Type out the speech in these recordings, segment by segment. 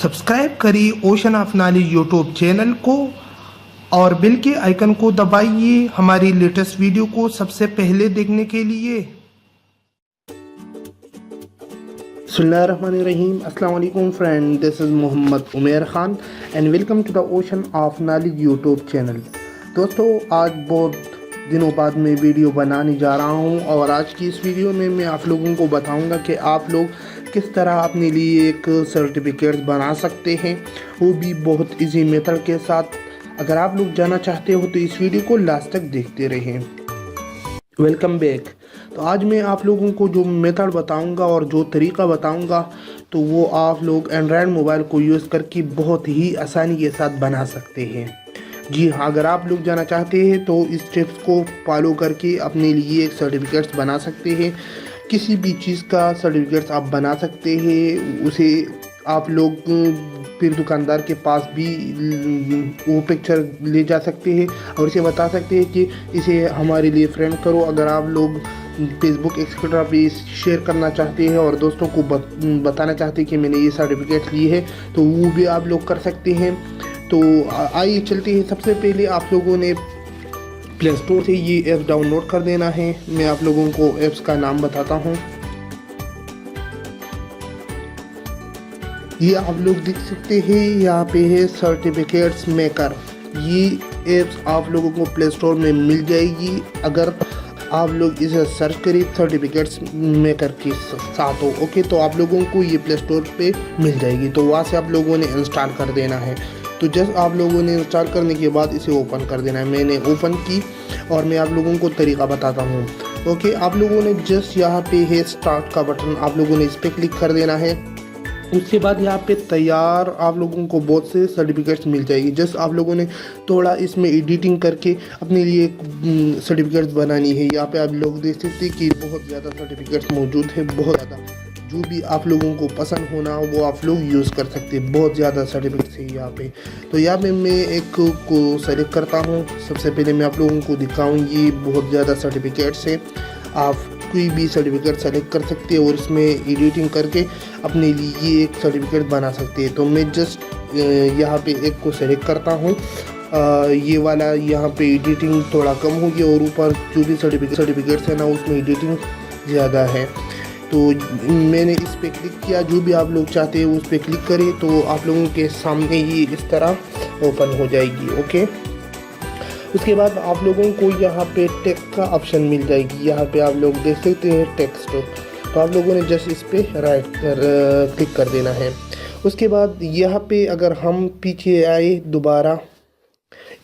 Subscribe करिए ocean of knowledge YouTube channel को और बेल के आइकन को दबाइए हमारी लेटेस्ट वीडियो को सबसे पहले देखने के लिए। बिस्मिल्लाहिर्रहमानिर्रहीम। अस्सलाम वालेकुम friend, this is Mohammad Umer Khan and welcome to the ocean of knowledge YouTube channel. दोस्तों, आज बहुत दिनों बाद मैं वीडियो बनाने जा रहा हूं और आज की इस वीडियो में मैं आप लोगों को बताऊंगा कि आप लोग किस तरह अपने लिए एक सर्टिफिकेट बना सकते हैं, वो भी बहुत इजी मेथड के साथ। अगर आप लोग जाना चाहते हो तो इस वीडियो को लास्ट तक देखते रहें। Welcome back. तो आज मैं आप लोगों को जो मेथड बताऊंगा और जो तरीका बताऊंगा तो वो आप लोग एंड्रॉयड मोबाइल को यूज़ करके बहुत ही आसानी के साथ बना सकते हैं। जी हाँ, अगर आप लोग जाना चाहते हैं तो इस टिप्स को फॉलो करके अपने लिए एक सर्टिफिकेट्स बना सकते हैं। किसी भी चीज़ का सर्टिफिकेट्स आप बना सकते हैं, उसे आप लोग फिर दुकानदार के पास भी वो पिक्चर ले जा सकते हैं और इसे बता सकते हैं कि इसे हमारे लिए फ्रेंड करो। अगर आप लोग फेसबुक एक्सेट्रा पे शेयर करना चाहते हैं और दोस्तों को बताना चाहते हैं कि मैंने ये सर्टिफिकेट ली है तो वो भी आप लोग कर सकते हैं। तो आइए चलते हैं। सबसे पहले आप लोगों ने प्ले स्टोर से ये ऐप डाउनलोड कर देना है। मैं आप लोगों को ऐप्स का नाम बताता हूँ। ये आप लोग देख सकते हैं, यहाँ पे है सर्टिफिकेट्स मेकर। ये ऐप्स आप लोगों को प्ले स्टोर में मिल जाएगी अगर आप लोग इसे सर्च करें सर्टिफिकेट्स मेकर के साथ हो। ओके, तो आप लोगों को ये प्ले स्टोर पे मिल जाएगी, तो वहाँ से आप लोगों ने इंस्टॉल कर देना है। तो जस्ट आप लोगों ने इंस्टॉल करने के बाद इसे ओपन कर देना है। मैंने ओपन की और मैं आप लोगों को तरीका बताता हूँ। ओके, आप लोगों ने जस्ट यहाँ पे है स्टार्ट का बटन, आप लोगों ने इस पर क्लिक कर देना है। उसके बाद यहाँ पे तैयार आप लोगों को बहुत से सर्टिफिकेट्स मिल जाएगी। जस्ट आप लोगों ने थोड़ा इसमें एडिटिंग करके अपने लिए सर्टिफिकेट्स बनानी है। यहाँ पे आप लोग देख सकते हैं कि बहुत ज़्यादा सर्टिफिकेट्स मौजूद है, बहुत ज़्यादा। जो भी आप लोगों को पसंद होना वो आप लोग यूज़ कर सकते हैं। बहुत ज़्यादा सर्टिफिकेट्स है यहाँ पे। तो यहाँ पे मैं एक को सेलेक्ट करता हूँ। सबसे पहले मैं आप लोगों को दिखाऊँ, ये बहुत ज़्यादा सर्टिफिकेट्स है। आप कोई भी सर्टिफिकेट सेलेक्ट कर सकते हैं और इसमें एडिटिंग करके अपने लिए एक सर्टिफिकेट बना सकते हैं। तो मैं जस्ट यहाँ पे एक को सेलेक्ट करता हूँ। ये वाला यहाँ पे एडिटिंग थोड़ा कम होगी और ऊपर जो भी सर्टिफिकेट्स है ना उसमें एडिटिंग ज़्यादा है। तो मैंने इस पर क्लिक किया। जो भी आप लोग चाहते हैं उस पर क्लिक करें तो आप लोगों के सामने ही इस तरह ओपन हो जाएगी। ओके, उसके बाद आप लोगों को यहाँ पे टेक्स्ट का ऑप्शन मिल जाएगी। यहाँ पे आप लोग देख सकते हैं टेक्स्ट, तो आप लोगों ने जस्ट इस पे क्लिक कर देना है। उसके बाद यहाँ पे अगर हम पीछे आए दोबारा,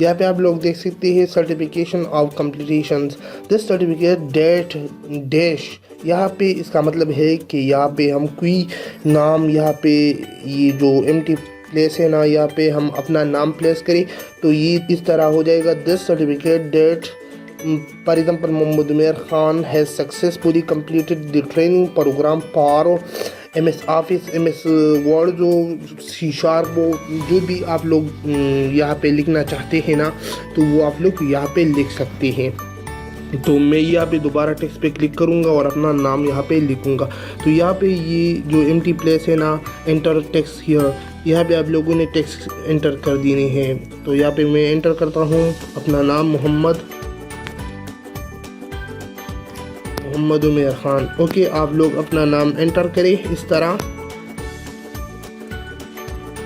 यहाँ पे आप लोग देख सकते हैं certification of completions this certificate date dash. यहाँ पे इसका मतलब है कि यहाँ पे हम कोई नाम, यहाँ पे ये जो एम्प्टी प्लेस है ना, यहाँ पे हम अपना नाम प्लेस करें तो ये इस तरह हो जाएगा। This certificate date for example Mohammad Umer Khan has successfully completed the training programme for MS office, MS word, जो C# वो जो भी आप लोग यहाँ पे लिखना चाहते हैं ना तो वो आप लोग यहाँ पे लिख सकते हैं। तो मैं यहाँ पे दोबारा टेक्स्ट पे क्लिक करूँगा और अपना नाम यहाँ पे लिखूँगा। तो यहाँ पे ये जो एम्प्टी प्लेस है ना, एंटर टेक्स्ट हियर, यहाँ पे आप लोगों ने टेक्स्ट एंटर कर देने हैं। तो यहाँ पे मैं एंटर करता हूँ अपना नाम मोहम्मद उमेर खान। ओके, आप लोग अपना नाम एंटर करें इस तरह।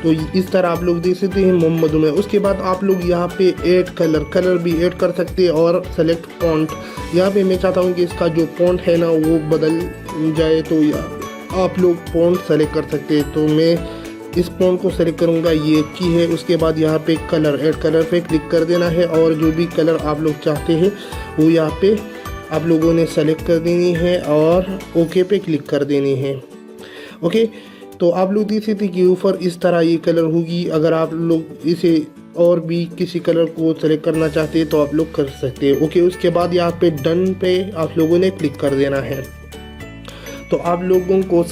तो इस तरह आप लोग देख सकते हैं मोहम्मद उमेर। उसके बाद आप लोग यहाँ पे ऐड कलर भी ऐड कर सकते हैं और सेलेक्ट फॉन्ट। यहाँ पे मैं चाहता हूँ कि इसका जो फॉन्ट है ना वो बदल जाए, तो आप लोग फॉन्ट सेलेक्ट कर सकते हैं। तो मैं इस फॉन्ट को सेलेक्ट करूँगा, ये की है। उसके बाद यहाँ पे ऐड कलर पे क्लिक कर देना है और जो भी कलर आप लोग चाहते हैं वो यहाँ पे आप लोगों ने सेलेक्ट कर देनी है और ओके पे क्लिक कर देनी है। ओके, तो आप लोग देख सकते कि ऊपर इस तरह ये कलर होगी। अगर आप लोग इसे और भी किसी कलर को सेलेक्ट करना चाहते हैं तो आप लोग कर सकते हैं। ओके, उसके बाद यहाँ पे डन पे आप लोगों ने क्लिक कर देना है। तो आप लोगों को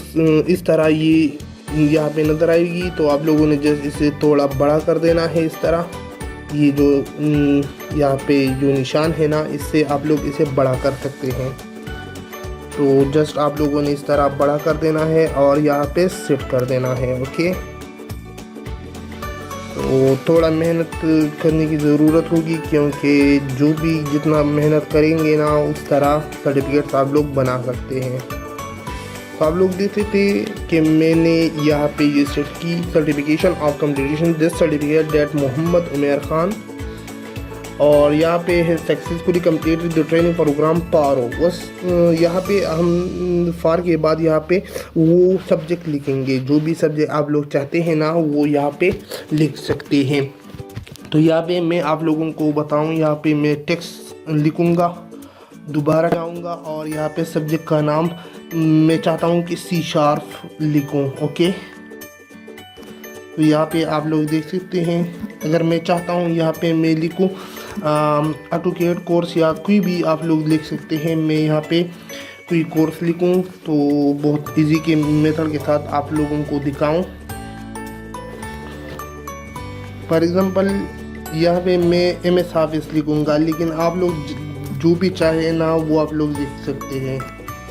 इस तरह ये यहाँ पे नज़र आएगी। तो आप लोगों ने जस्ट इसे थोड़ा बड़ा कर देना है इस तरह। ये जो यहाँ पे जो निशान है ना, इससे आप लोग इसे बड़ा कर सकते हैं। तो जस्ट आप लोगों ने इस तरह बड़ा कर देना है और यहाँ पे सेट कर देना है। ओके, तो थोड़ा मेहनत करने की ज़रूरत होगी, क्योंकि जो भी जितना मेहनत करेंगे ना उस तरह सर्टिफिकेट्स आप लोग बना सकते हैं। तो आप लोग देखते थे कि मैंने यहाँ पे ये सेट की certification of completion this certificate date Mohammad Umer Khan, और यहाँ पे है successfully completed the training program पारो। बस यहाँ पे हम फार के बाद यहाँ पे वो सब्जेक्ट लिखेंगे, जो भी सब्जेक्ट आप लोग चाहते हैं ना वो यहाँ पे लिख सकते हैं। तो यहाँ पे मैं आप लोगों को बताऊँ, यहाँ पे मैं टेक्स्ट लिखूँगा, दोबारा जाऊँगा और यहाँ पे सब्जेक्ट का नाम मैं चाहता हूँ कि C# लिखूँ। ओके, तो यहाँ पे आप लोग देख सकते हैं, अगर मैं चाहता हूँ यहाँ पे मैं लिखूँ ऑटोकैड कोर्स या कोई भी आप लोग लिख सकते हैं। मैं यहाँ पे कोई कोर्स लिखूँ तो बहुत इजी के मेथड के साथ आप लोगों को दिखाऊँ। फॉर एग्ज़ाम्पल यहाँ पे मैं MS ऑफिस लिखूँगा, लेकिन आप लोग जो भी चाहे ना वो आप लोग लिख सकते हैं,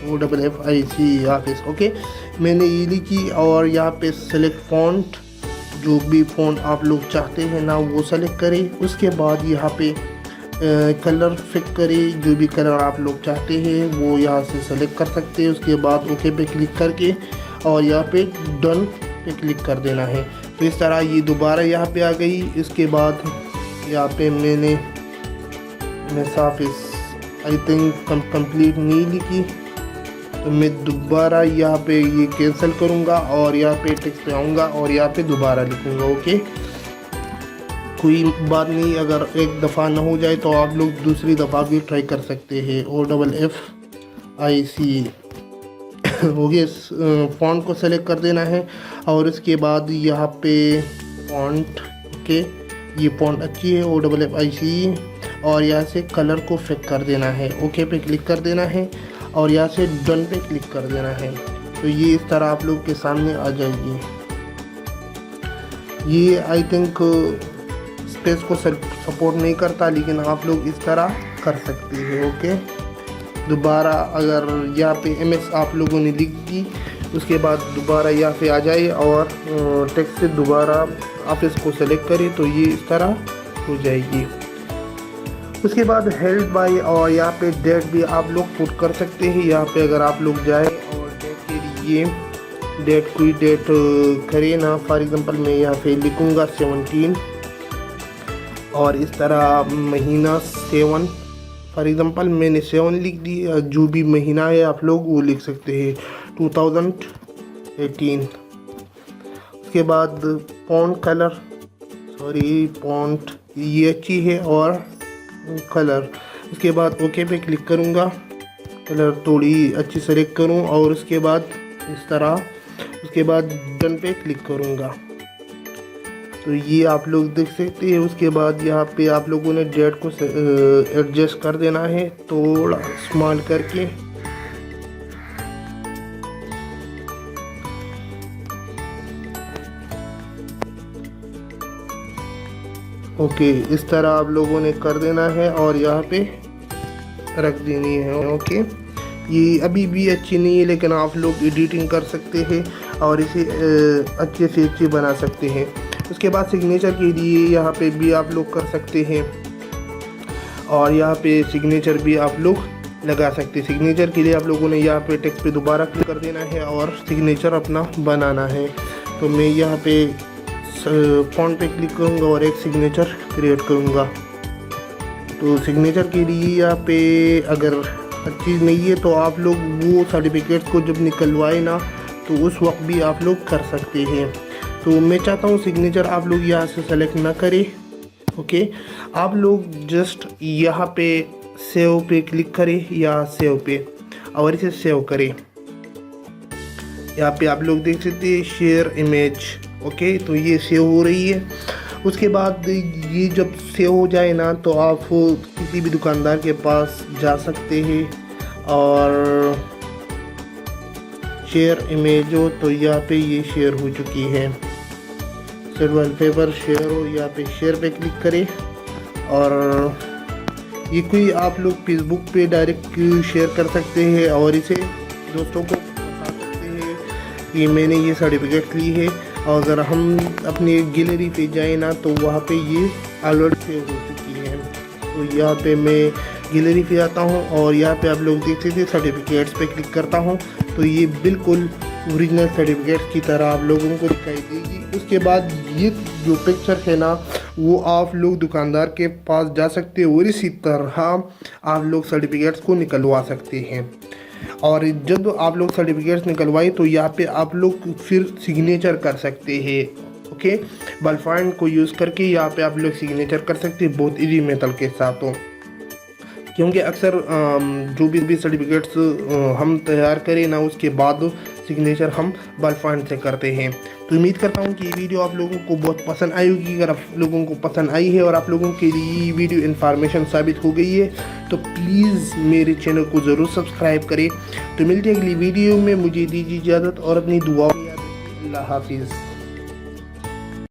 OFFIC ऑफिस। ओके, मैंने ये लिखी और यहाँ पे सेलेक्ट फ़ॉन्ट, जो भी फ़ॉन्ट आप लोग चाहते हैं ना वो सेलेक्ट करें। उसके बाद यहाँ पे कलर फिक करें, जो भी कलर आप लोग चाहते हैं वो यहाँ से सेलेक्ट कर सकते हैं। उसके बाद ओके पे क्लिक करके और यहाँ पे डन पे क्लिक कर देना है। तो इस तरह ये दोबारा यहाँ पे आ गई। इसके बाद यहाँ पे मैंने ऑफिस आई थिंक कंप्लीट नहीं लिखी, तो मैं दोबारा यहाँ पे ये कैंसिल करूँगा और यहाँ पे टेक्स्ट पे आऊँगा और यहाँ पे दोबारा लिखूँगा। ओके, कोई बात नहीं, अगर एक दफ़ा ना हो जाए तो आप लोग दूसरी दफ़ा भी ट्राई कर सकते हैं। OFFIC हो गया। फ़ॉन्ट को सेलेक्ट कर देना है और इसके बाद यहाँ पे फ़ॉन्ट के ये फ़ॉन्ट अच्छी है OFFIC, और यहाँ से कलर को फिक कर देना है। ओके पे क्लिक कर देना है और यहाँ से डन पे क्लिक कर देना है। तो ये इस तरह आप लोग के सामने आ जाएगी। ये आई थिंक स्पेस को सपोर्ट नहीं करता, लेकिन आप लोग इस तरह कर सकते हैं। ओके, दोबारा अगर यहाँ पे MS आप लोगों ने लिख दी, उसके बाद दोबारा यहाँ पे आ जाए और टेक्स्ट से दोबारा ऑफिस को सेलेक्ट करें तो ये इस तरह हो जाएगी। उसके बाद हेल्ड बाय और यहाँ पे डेट भी आप लोग पुट कर सकते हैं। यहाँ पे अगर आप लोग जाए और डेट के लिए डेट कोई डेट करें ना, फॉर एग्ज़ाम्पल मैं यहाँ पे लिखूँगा 17 और इस तरह महीना 7, फॉर एग्ज़ाम्पल मैंने 7 लिख दी। जो भी महीना है आप लोग वो लिख सकते हैं 2018। उसके बाद फ़ॉन्ट कलर, सॉरी फ़ॉन्ट ये अच्छी है और कलर। उसके बाद ओके पे क्लिक करूँगा, कलर थोड़ी अच्छी सेलेक्ट करूँ और उसके बाद इस तरह, उसके बाद डन पे क्लिक करूँगा। तो ये आप लोग देख सकते हैं। उसके बाद यहाँ पे आप लोगों ने डेट को एडजस्ट कर देना है थोड़ा स्मॉल करके। ओके, इस तरह आप लोगों ने कर देना है और यहाँ पे रख देनी है। ओके, ये अभी भी अच्छी नहीं है, लेकिन आप लोग एडिटिंग कर सकते हैं और इसे अच्छे से अच्छे बना सकते हैं। उसके बाद सिग्नेचर के लिए यहाँ पे भी आप लोग कर सकते हैं और यहाँ पे सिग्नेचर भी आप लोग लगा सकते हैं। सिग्नेचर के लिए आप लोगों ने यहाँ पे टेक्स्ट पे दोबारा क्लिक कर देना है और सिग्नेचर अपना बनाना है। तो मैं यहाँ पे फ़ॉन्ट पे क्लिक करूँगा और एक सिग्नेचर क्रिएट करूँगा। तो सिग्नेचर के लिए यहाँ पे अगर अच्छी नहीं है तो आप लोग वो सर्टिफिकेट्स को जब निकलवाए ना तो उस वक्त भी आप लोग कर सकते हैं। तो मैं चाहता हूँ सिग्नेचर आप लोग यहाँ से सेलेक्ट ना करें। ओके, आप लोग जस्ट यहाँ पे सेव पे क्लिक करें या सेव पे और इसे सेव करें। यहाँ पे आप लोग देख सकते हैं शेयर इमेज। ओके, तो ये सेव हो रही है। उसके बाद ये जब सेव हो जाए ना तो आप किसी भी दुकानदार के पास जा सकते हैं और शेयर इमेज हो तो यहाँ पे ये शेयर हो चुकी है। वॉलपेपर शेयर हो, यहाँ पे शेयर पे क्लिक करें और ये कोई आप लोग फेसबुक पे डायरेक्ट शेयर कर सकते हैं और इसे दोस्तों को बता सकते हैं कि मैंने ये सर्टिफिकेट ली है। अगर हम अपनी गैलरी पे जाए ना तो वहाँ पे ये अलर्ट सेव हो चुकी है। तो यहाँ पे मैं गैलरी पे जाता हूँ और यहाँ पे आप लोग देख सकते हैं सर्टिफिकेट्स पे क्लिक करता हूँ तो ये बिल्कुल ओरिजिनल सर्टिफिकेट्स की तरह आप लोगों को दिखाई देगी। उसके बाद ये जो पिक्चर है ना वो आप लोग दुकानदार के पास जा सकते हो और इसी तरह आप लोग सर्टिफिकेट्स को निकलवा सकते हैं। और जब आप लोग सर्टिफिकेट्स निकलवाए तो यहाँ पे आप लोग फिर सिग्नेचर कर सकते हैं। ओके, बलफाइंड को यूज़ करके यहाँ पे आप लोग सिग्नेचर कर सकते हैं बहुत इजी मेथड के साथ हो, क्योंकि अक्सर जो भी सर्टिफिकेट्स हम तैयार करें ना उसके बाद सिग्नेचर हम बलफाइंड से करते हैं। तो उम्मीद करता हूँ कि ये वीडियो आप लोगों को बहुत पसंद आई होगी। अगर आप लोगों को पसंद आई है और आप लोगों के लिए ये वीडियो इन्फॉर्मेशन साबित हो गई है तो प्लीज़ मेरे चैनल को ज़रूर सब्सक्राइब करें। तो मिलते हैं अगली वीडियो में, मुझे दीजिए इजाज़त और अपनी दुआ में याद रखिए। अल्लाह हाफिज़।